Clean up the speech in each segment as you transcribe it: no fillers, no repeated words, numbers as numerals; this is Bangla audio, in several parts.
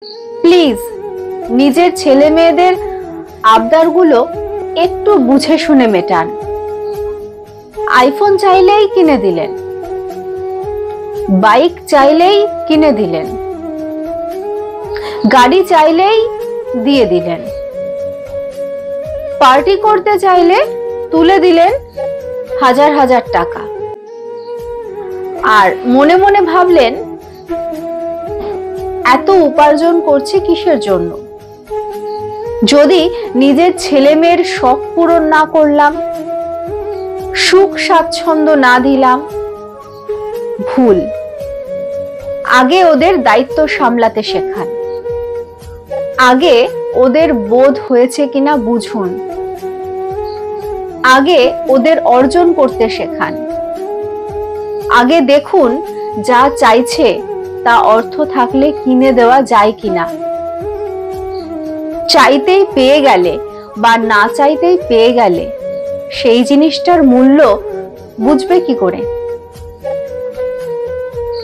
প্লিজ নিজের ছেলে মেয়েদের আবদারগুলো একটু বুঝে শুনে মেটান। আইফোন চাইলেই কিনে দিলেন, বাইক চাইলেই কিনে দিলেন, গাড়ি চাইলেই দিয়ে দিলেন, পার্টি করতে চাইলে তুলে দিলেন হাজার হাজার টাকা। আর মনে মনে ভাবলেন এত উপার্জন করছে কিসের জন্য? যদি নিজের ছেলে মেয়ের শখ পূরণ না করলাম, সুখ স্বাচ্ছন্দ্য না দিলাম, ভুল। আগে ওদের দায়িত্ব সামলাতে শেখান, আগে ওদের বোধ হয়েছে কিনা বুঝুন, আগে ওদের অর্জন করতে শেখান, আগে দেখুন যা চাইছে তা অর্থ থাকলে কিনে দেওয়া যায় কিনা। চাইতেই পেয়ে গেলে বা না চাইতেই পেয়ে গেলে সেই জিনিসটার মূল্য বুঝবে কি করে?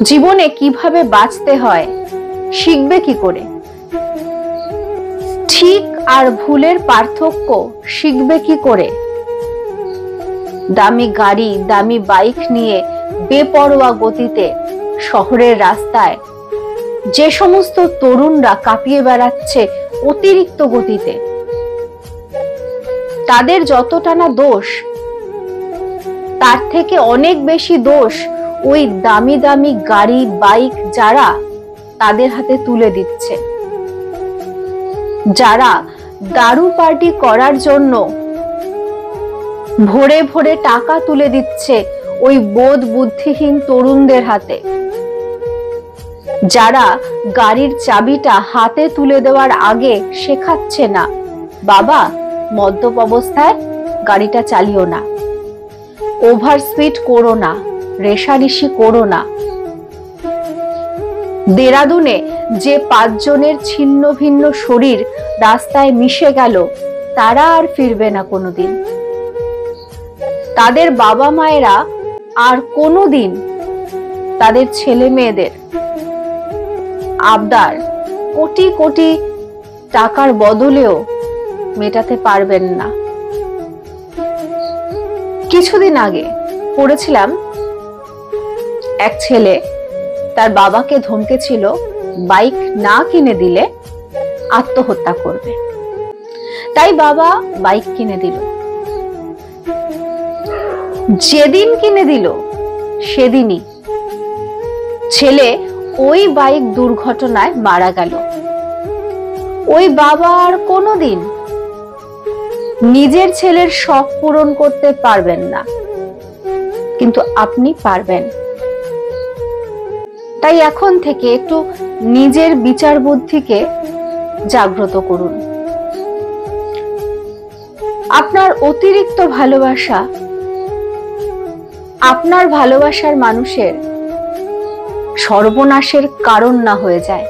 জীবনে কিভাবে বাঁচতে হয় শিখবে কি করে? ঠিক আর ভুলের পার্থক্য শিখবে কি করে? দামি গাড়ি, দামি বাইক নিয়ে বেপরোয়া গতিতে শহরের রাস্তায় যে সমস্ত তরুণরা কাঁপিয়ে বেড়াচ্ছে অতিরিক্ত গতিতে, তাদের যতটা না দোষ, তার থেকে অনেক বেশি দোষ ওই দামি দামি গাড়ি বাইক যারা তাদের হাতে তুলে দিচ্ছে, যারা দারু পার্টি করার জন্য ভোরে ভোরে টাকা তুলে দিচ্ছে ওই বোধ বুদ্ধিহীন তরুণদের হাতে, যারা গাড়ির চাবিটা হাতে তুলে দেওয়ার আগে শেখাচ্ছে না, বাবা মদ্যপ অবস্থায় গাড়িটা চালিও না, ওভার স্পিড করো না, রেষারেষি করো না। দেরাদুনে যে 5 জনের ছিন্ন ভিন্ন শরীর রাস্তায় মিশে গেল, তারা আর ফিরবে না কোনোদিন। তাদের বাবা মায়েরা আর কোনোদিন তাদের ছেলে মেয়েদের আবদার কোটি কোটি টাকার বদলেও মেটাতে পারবেন না। কিছুদিন আগে পড়েছিলাম এক ছেলে তার বাবাকে ধমকেছিল বাইক না কিনে দিলে আত্মহত্যা করবে, তাই বাবা বাইক কিনে দিল। যেদিন কিনে দিল সেদিনই ছেলে ওই বাইক দুর্ঘটনায় মারা গেল। ওই বাবা আর কোনোদিন নিজের ছেলের শখ পূরণ করতে পারবেন না, কিন্তু আপনি পারবেন। তাই এখন থেকে একটু নিজের বিচার বুদ্ধিকে জাগ্রত করুন। আপনার অতিরিক্ত ভালোবাসা আপনার ভালোবাসার মানুষের সর্বনাশের কারণ না হয়ে যায়।